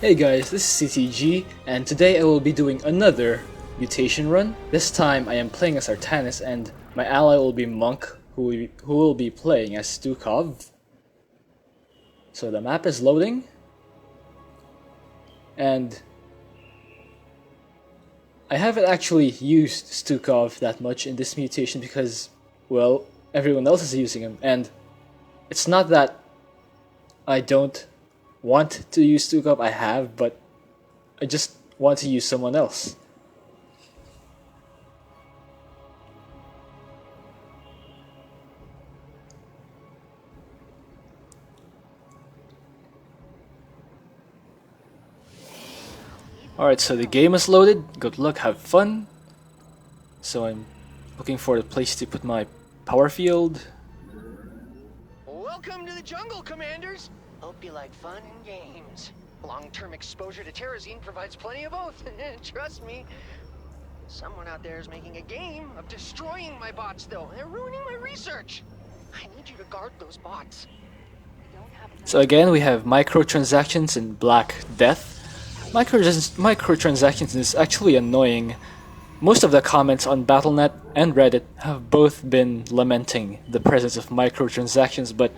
Hey guys, this is CTG, and today I will be doing another Mutation run. This time I am playing as Artanis, and my ally will be Monk, who will be playing as Stukov. So the map is loading, and I haven't actually used Stukov that much in this mutation because, well, everyone else is using him, and it's not that I don't want to use Stukov, I have, but I just want to use someone else. Alright, so the game is loaded. Good luck, have fun. So I'm looking for a place to put my power field. Welcome to the jungle, Commanders! Hope you like fun and games. Long-term exposure to terrazine provides plenty of both. Trust me. Someone out there is making a game of destroying my bots, though. They're ruining my research. I need you to guard those bots. So again, we have microtransactions and Black Death. Microtransactions is actually annoying. Most of the comments on Battle.net and Reddit have both been lamenting the presence of microtransactions, but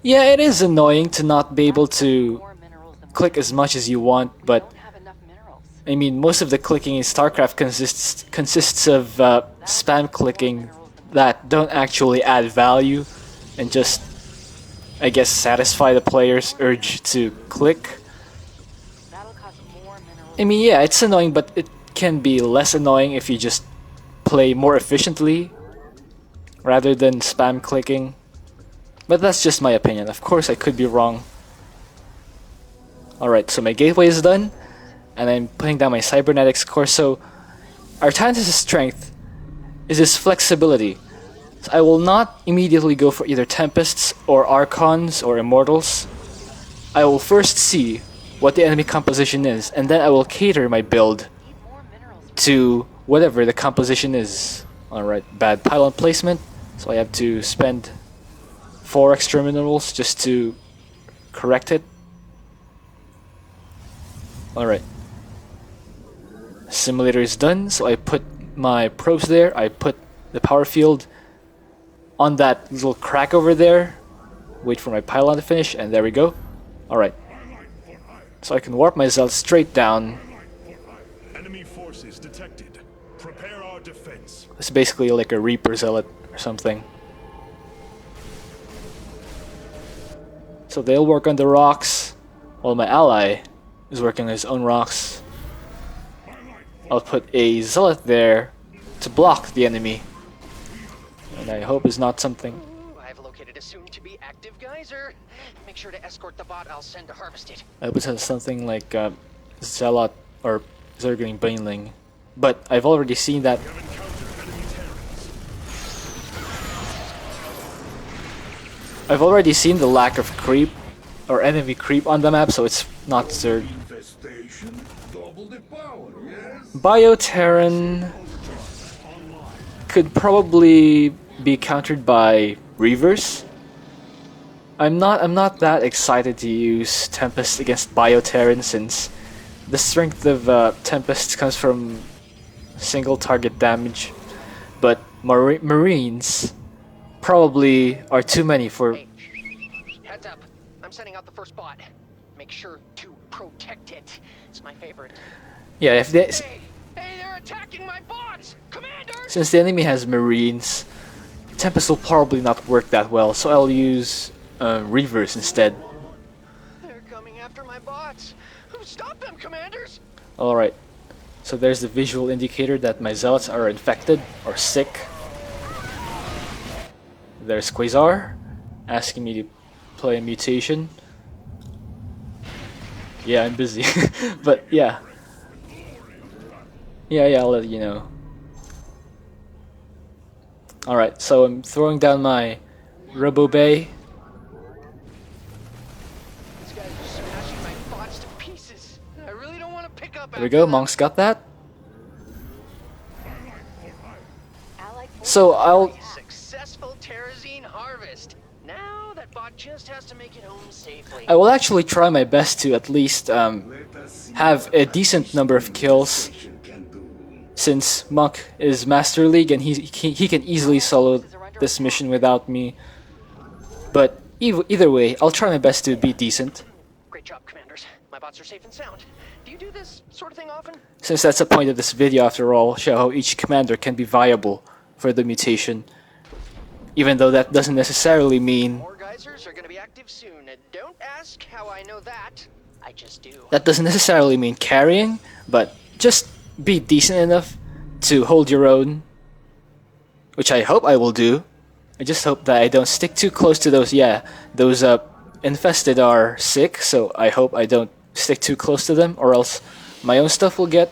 yeah, it is annoying to not be able to click as much as you want, but I mean, most of the clicking in Starcraft consists of spam clicking that don't actually add value and just, I guess, satisfy the player's urge to click. I mean, yeah, it's annoying, but it can be less annoying if you just play more efficiently rather than spam clicking. But that's just my opinion. Of course, I could be wrong. Alright, so my gateway is done, and I'm putting down my cybernetics core. So Artanis' strength is his flexibility. So I will not immediately go for either Tempests or Archons or Immortals. I will first see what the enemy composition is, and then I will cater my build to whatever the composition is. Alright, bad pylon placement, so I have to spend 4 extra minerals just to correct it. Alright. Simulator is done, so I put my probes there, I put the power field on that little crack over there, wait for my pylon to finish, and there we go. Alright. So I can warp my zealot straight down. Enemy forces detected. Prepare our defense. It's basically like a Reaper zealot or something. So they'll work on the rocks, while my ally is working on his own rocks. I'll put a zealot there to block the enemy. And I hope it's not something. Ooh, I've located a soon-to-be active geyser. Make sure to escort the bot I'll send to harvest it. I hope it has something like Zealot or Zergling Baneling. But I've already seen that. We have encountered enemy terrorists. I've already seen the lack of creep or enemy creep on the map, so it's not Zerg. Infestation, double the power, yes? Bioterran could probably be countered by Reavers. I'm not that excited to use Tempest against Bioterran since the strength of Tempest comes from single target damage, but Marines probably are too many for. Hey, heads up. I'm sending out the first bot. Make sure to protect it. It's my favorite. Yeah, if they, Hey, they're attacking my bots! Commander! since the enemy has Marines, Tempest will probably not work that well, so I'll use Reavers instead. They're coming after my bots. Stop them, Commanders! Alright, so there's the visual indicator that my zealots are infected or sick. There's Quasar asking me to play a mutation. Yeah, I'm busy. But yeah. Yeah, I'll let you know. Alright, so I'm throwing down my Robo Bay. These guys are smashing my bots to pieces. I really don't want to pick up. There we go, Monk's got that. So I'll Successful terrazine harvest. Now that bot just has to make it home safely. I will actually try my best to at least have a decent number of kills, since Monk is Master League and he can easily solo this mission without me. But either way, I'll try my best to be decent. Great job, commanders. My bots are safe and sound. Do you do this sort of thing often? Since that's the point of this video after all, show how each commander can be viable for the mutation. Even though that doesn't necessarily mean... More geysers are going to be active soon. And don't ask how I know that. I just do. That doesn't necessarily mean carrying, but just be decent enough to hold your own. Which I hope I will do. I just hope that I don't stick too close to those, those infested are sick, so I hope I don't stick too close to them, or else my own stuff will get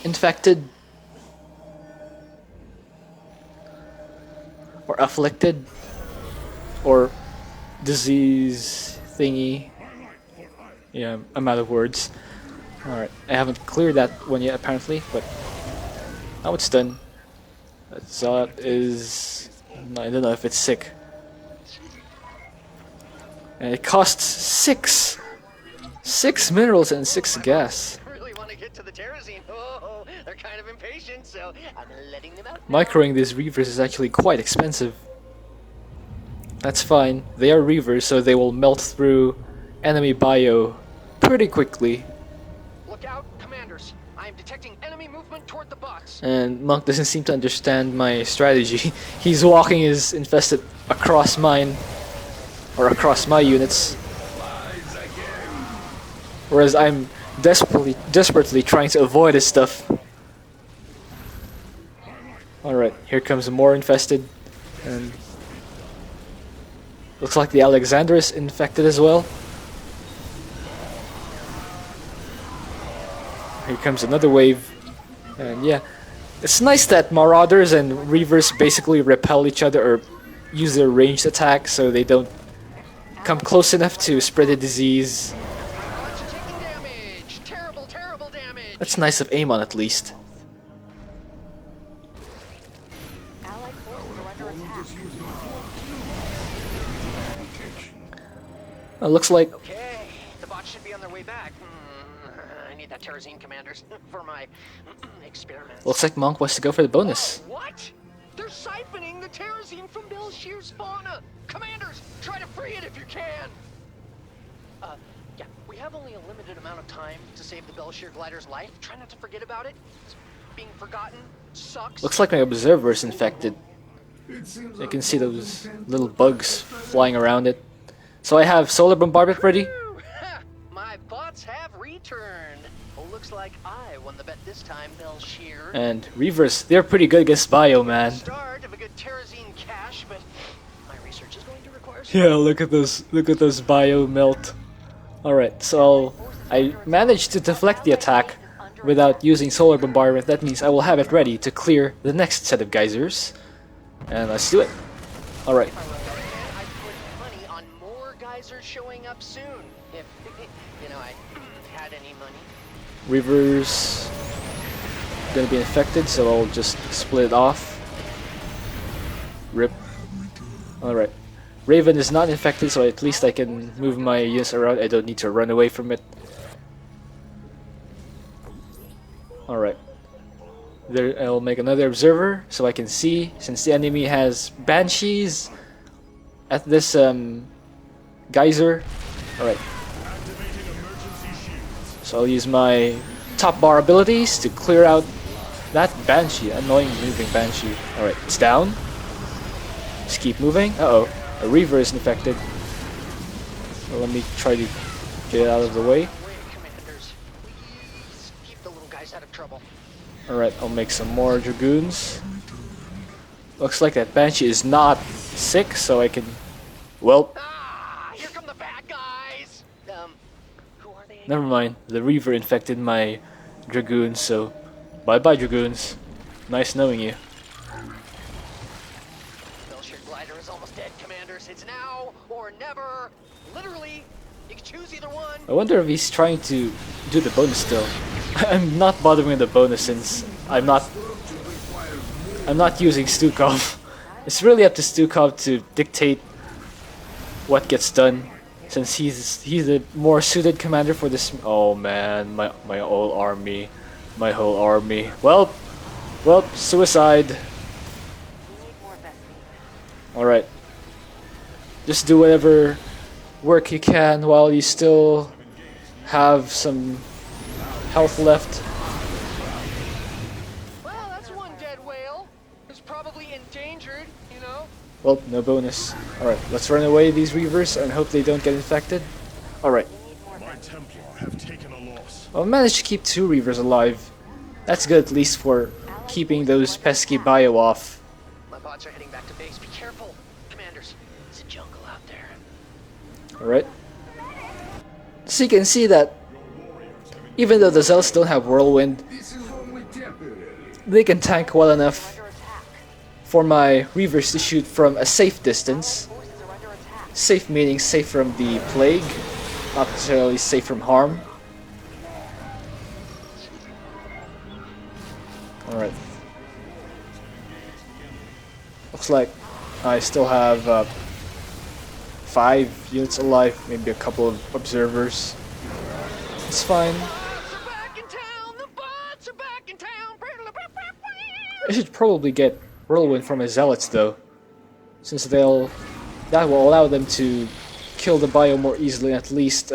infected. Or afflicted. Or disease thingy. Yeah, I'm out of words. Alright, I haven't cleared that one yet apparently, but now it's done. That is... I don't know if it's sick. And it costs 6 minerals and 6 gas. Really want to get to the terrazine. Oh, they're kind of impatient, so I'm letting them out. Microing these reavers is actually quite expensive. That's fine. They are reavers, so they will melt through enemy bio pretty quickly. Look out, commanders. I am detecting enemy movement toward the bots. And Monk doesn't seem to understand my strategy. He's walking his infested across mine, or across my units, whereas I'm desperately trying to avoid his stuff. Alright, here comes more infested, and looks like the Alexander is infected as well. Here comes another wave, and yeah, it's nice that Marauders and Reavers basically repel each other or use their ranged attack so they don't come close enough to spread the disease. Bots are taking damage. Terrible, terrible damage. That's nice of Amon at least. Allied forces are under attack. Looks like Okay, the bots should be on their way back. I need that terrazine, commanders, for my experiments. Monk wants to go for the bonus. What? They're siphoning the terrazine from Belshir's fauna. Commanders, try to free it if you can. Yeah, we have only a limited amount of time to save the Belshir glider's life. Try not to forget about it. It's being forgotten sucks. Looks like my observer is infected. You can see those little bugs flying around it. So I have solar bombardment ready. Whew. My bots have returned. Oh, looks like I won the bet this time, Belshir. And Reavers, they're pretty good against bio, man. Start of a good terrazine cache, but my research is going to require. Yeah, look at those bio melt. Alright, so I managed to deflect the attack without using solar bombardment. That means I will have it ready to clear the next set of geysers. And let's do it. Alright. If I were a betting man, I'd put money on more geysers showing up soon. If I had any money. Reavers gonna be infected, so I'll just split it off. Rip. Alright. Raven is not infected, so at least I can move my units around. I don't need to run away from it. Alright. There, I'll make another observer so I can see, since the enemy has banshees at this geyser. Alright. So I'll use my top bar abilities to clear out that banshee, annoying moving banshee. Alright, it's down. Just keep moving. Uh-oh, a Reaver is infected. Well, let me try to get it out of the way. Wait, commanders. Please keep the little guys out of trouble. Alright, I'll make some more Dragoons. Looks like that banshee is not sick, so I can... Well, Ah, here come the bad guys. Who are they? never mind. The Reaver infected my Dragoons, so... Bye-bye, Dragoons. Nice knowing you. Belshir glider is almost dead, commanders. It's now or never. Literally, you can choose either one. I wonder if he's trying to do the bonus still. I'm not bothering with the bonus since I'm not using Stukov. It's really up to Stukov to dictate what gets done, since he's the more suited commander for this. Oh man, my whole army, my whole army. Well, suicide. We need more Vespene. All right, just do whatever work you can while you still have some health left. Well, that's one dead whale. It's probably endangered, you know? Well, no bonus. Alright, let's run away these Reavers and hope they don't get infected. Alright, My Templar have taken a loss. I managed to keep 2 Reavers alive. That's good, at least for keeping those pesky bio off. My bots are heading back to base. Be careful, commanders. It's a jungle out there. Alright. So you can see that even though the Zealots don't have Whirlwind, This is only temporary. they can tank well enough Under attack. for my Reavers to shoot from a safe distance. Forces are under attack. Safe meaning safe from the plague, not necessarily safe from harm. Alright. Looks like I still have 5 units alive, maybe a couple of observers. It's fine. Bots are back in town! The bots are back in town! I should probably get Whirlwind from my Zealots though, since that will allow them to kill the bio more easily and at least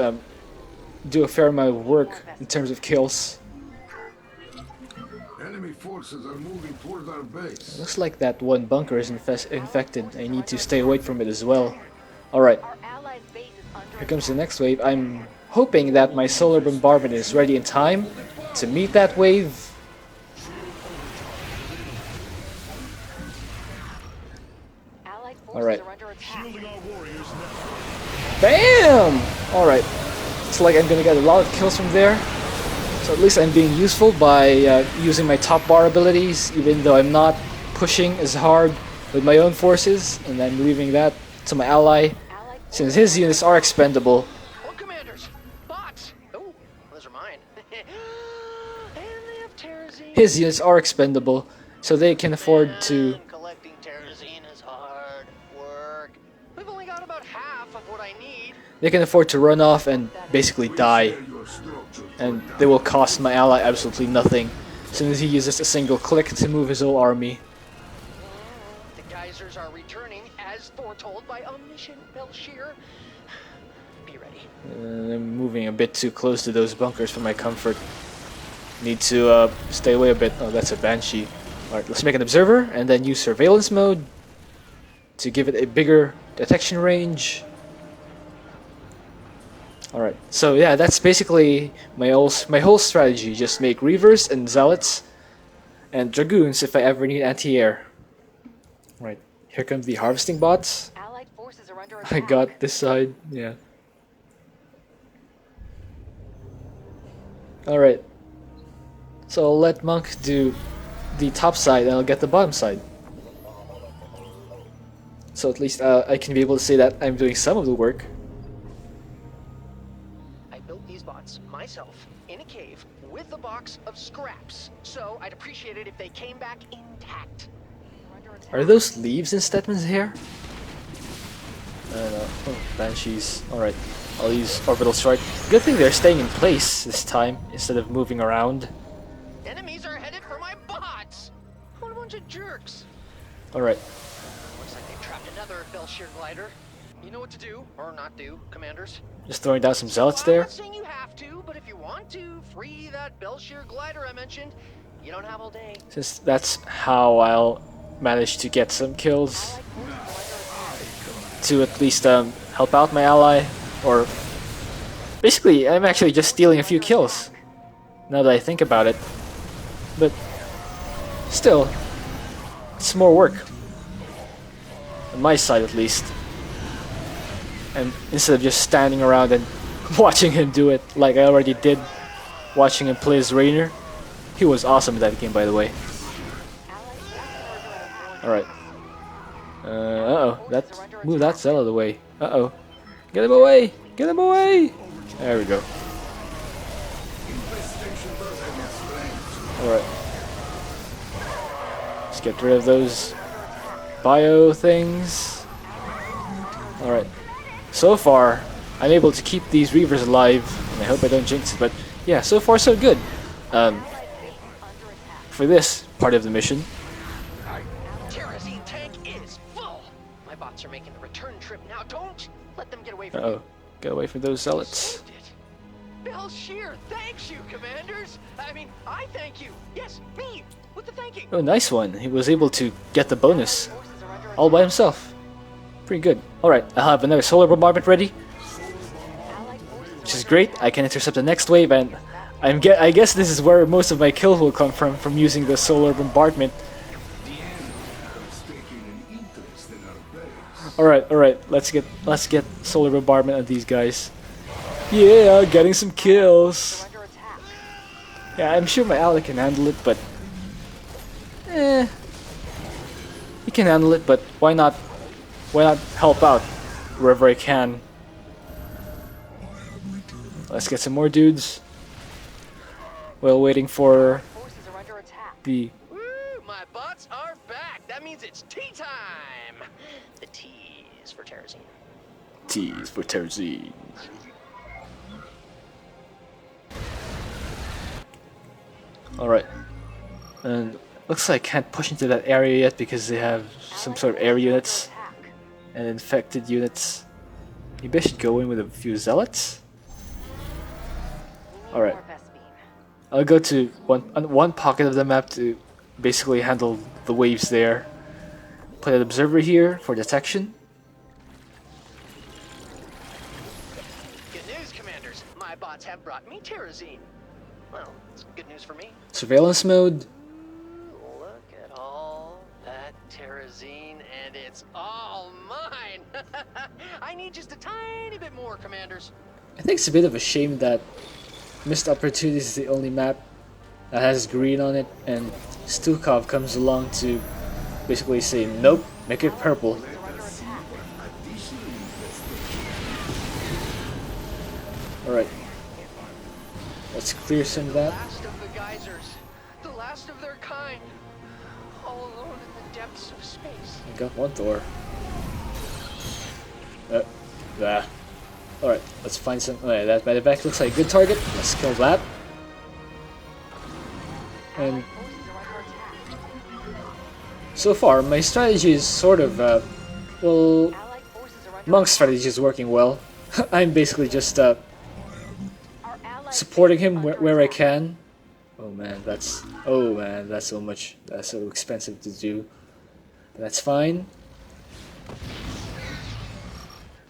do a fair amount of work in terms of kills. Enemy forces are moving toward our base. Looks like that one bunker is infected. I need to stay away from it as well. Alright, Our allies' base is under here comes the next wave. I'm hoping that my solar bombardment is ready in time to meet that wave. Allied forces Alright. are under attack. Shielding our warriors now. BAM! Alright, it's like I'm gonna get a lot of kills from there. So at least I'm being useful by using my top bar abilities, even though I'm not pushing as hard with my own forces, and I'm leaving that to my ally, Allied since his units are expendable. Oh, commanders! Bots! Oh, those are mine. And they have terrazine. His units are expendable, so they can afford to. Man, collecting terrazine is hard work. We've only got about half of what I need. They can afford to run off and basically die, Share your structure and they will cost my ally absolutely nothing, as soon as he uses a single click to move his whole army. The geysers are returning as foretold by omniscient Belshir. Be ready. I'm moving a bit too close to those bunkers for my comfort. Need to stay away a bit. Oh, that's a Banshee. Alright, let's make an observer and then use surveillance mode to give it a bigger detection range. Alright, so yeah, that's basically my whole strategy. Just make Reavers and Zealots and Dragoons if I ever need anti-air. Right, here comes the harvesting bots. Allied forces are under I attack. got this side, yeah. Alright. So I'll let Monk do the top side and I'll get the bottom side. So at least I can be able to say that I'm doing some of the work. I built these bots myself in a cave with a box of scraps. So I'd appreciate it if they came back intact. We're under attack. Are those leaves in Stetman's hair? I don't know. Oh, Banshees. Alright. I'll use Orbital Strike. Good thing they're staying in place this time instead of moving around. Enemies are headed for my bots! What a bunch of jerks. Alright. Looks like they've trapped another Belshir glider. You know what to do, or not do, commanders. Just throwing down some Zealots I'm there. not saying you have to, but if you want to, free that Belshir glider I mentioned. You don't have all day. Since that's how I'll manage to get some kills. Allied forces are under attack. To at least help out my ally, or basically I'm actually just stealing a few kills now that I think about it, but still it's more work on my side at least, and instead of just standing around and watching him do it like I already did watching him play as Rainer. He was awesome in that game, by the way. Allied forces are under attack. Alright. Uh-oh, move that cell out of the way. Uh-oh. Get him away! Get him away! There we go. Alright. Let's get rid of those bio things. Alright. so far, I'm able to keep these Reavers alive, and I hope I don't jinx it, but yeah, so far so good. For this part of the mission. Terrazine tank is full. My bots are making the return trip now. Don't let them get away from Uh-oh, get away from those you. zealots. Saved it. Bell Shear thanks you, commanders. I thank you. Yes, me, with the thanking. Oh, nice one. He was able to get the bonus all by himself. Pretty good. Alright, I'll have another solar bombardment ready, which is great. I can intercept the next wave, and I guess this is where most of my kills will come from using the solar bombardment. Alright, let's get solar bombardment on these guys. Yeah, getting some kills. Yeah, I'm sure my ally can handle it, but he can handle it, but why not help out wherever I can? Let's get some more dudes while waiting for the... Woo, my bots are back. That means it's tea time. The T is for Terrazine. T is for Terrazine. Alright. And looks like I can't push into that area yet because they have some sort of air units and infected units. Maybe I should go in with a few zealots? Alright. I'll go to one pocket of the map to basically handle the waves there. Put an observer here for detection. Good news, commanders. My bots have brought me Terrazine. Well, it's good news for me. Surveillance mode. Look at all that Terrazine, and it's all mine. I need just a tiny bit more, commanders. I think it's a bit of a shame that Missed Opportunity is the only map that has green on it, and Stukov comes along to basically say, nope, make it purple. Alright. Let's clear some of The that. last of the geysers. The last of their kind. All alone in the depths of space. I got one door. Alright, let's find some... Alright, that medevac looks like a good target. Let's kill that. And so far, my strategy is sort of, well, Monk's strategy is working well. I'm basically just supporting him where I can. Oh man, that's so much. That's so expensive to do. But that's fine.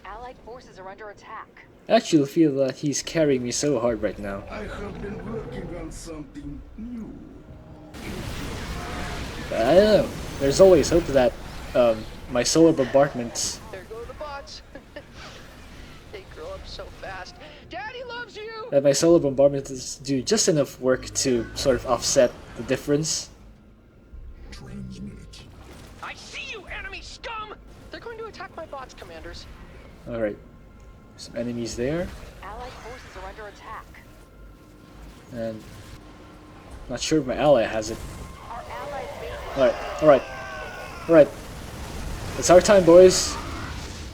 Allied forces are under attack. I actually feel that he's carrying me so hard right now. I have been working on something new. But I don't know. There's always hope that my solar bombardments. There go the bots. They grow up so fast. Daddy loves you! That my solar bombardments do just enough work to sort of offset the difference. I see you, enemy scum! They're going to attack my bots, commanders. Alright. Some enemies there. Allied forces are under attack. And not sure if my ally has it. Our allied base Alright. It's our time, boys.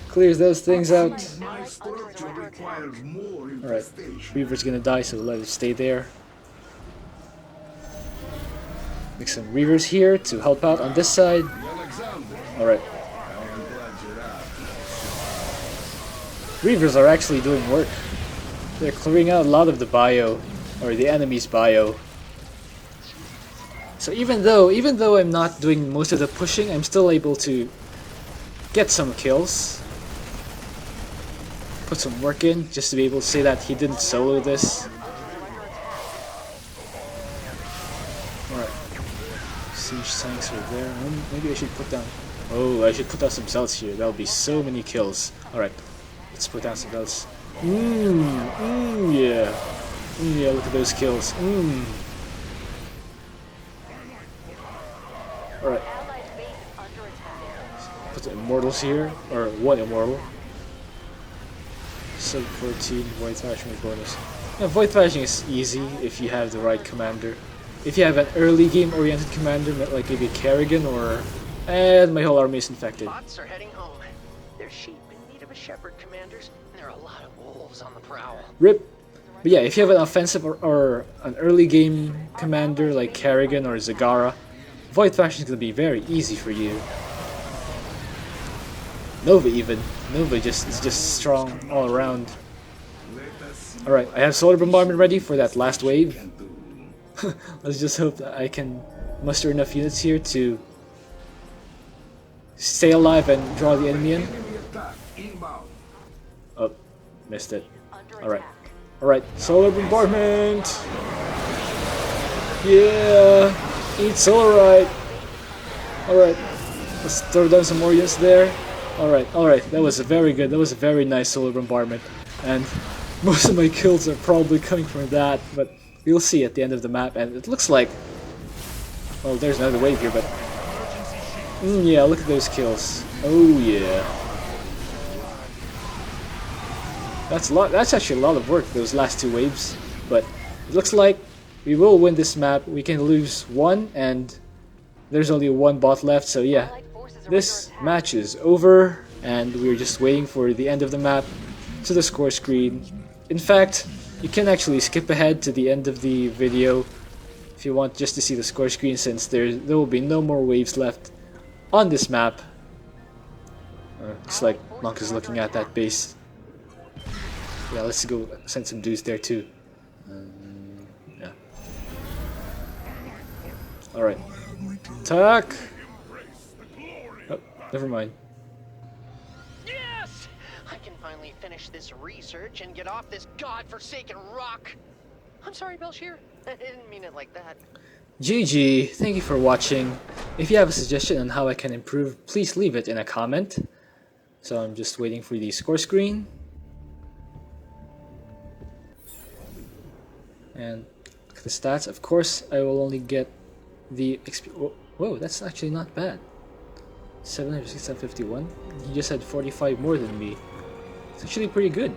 Clears those things out. My structure requires more Alright. infestation. Reaver's gonna die, so let it stay there. Make some Reavers here to help out on this side. Alexander, Alright. I am glad you're out. Reavers are actually doing work. They're clearing out a lot of the bio, or the enemy's bio. So even though I'm not doing most of the pushing, I'm still able to get some kills. Put some work in, just to be able to say that he didn't solo this. Alright. Siege tanks are there. Maybe I should put down... Oh, I should put down some zealots here. That'll be so many kills. Alright. Let's put down some zealots. Yeah. Yeah, look at those kills. Alright. allied base is under attack. Put the immortals here, or one immortal. Sub 14, void thrashing with bonus. Yeah, void thrashing is easy if you have the right commander. If you have an early game oriented commander, like maybe Kerrigan or... And my whole army is infected. Bots are heading home. Their sheep in need of a shepherd, Commanders, and there are a lot of wolves on the prowl. Rip. But yeah, if you have an offensive or an early game commander like Kerrigan or Zagara, Void Faction is going to be very easy for you. Nova even. Nova is just strong all around. Alright, I have Solar Bombardment ready for that last wave. Let's just hope that I can muster enough units here to stay alive and draw the enemy in. Enemy attack inbound. Oh, missed it. Under Alright. attack. Alright, Solar Bombardment! Yeah! Eat Solarite! Alright, let's throw down some more units there. Alright, that was very good. That was a very nice Solar Bombardment. And most of my kills are probably coming from that, but we'll see at the end of the map. And it looks like... well, there's another wave here, but... yeah, look at those kills. Oh yeah. That's actually a lot of work, those last two waves. But it looks like we will win this map. We can lose one, and there's only one bot left, so yeah. Allied forces are This under attack. match is over, and we're just waiting for the end of the map to the score screen. In fact, you can actually skip ahead to the end of the video if you want just to see the score screen, since there will be no more waves left on this map. Looks like Monk is looking at that base. Yeah, let's go send some dudes there too. Yeah. Alright. Attack! Oh, never mind. Yes! I can finally finish this research and get off this godforsaken rock. I'm sorry, Belshir. I didn't mean it like that. GG, thank you for watching. If you have a suggestion on how I can improve, please leave it in a comment. So I'm just waiting for the score screen. And look at the stats. Of course, I will only get the XP. Whoa, that's actually not bad. 751. He just had 45 more than me. It's actually pretty good.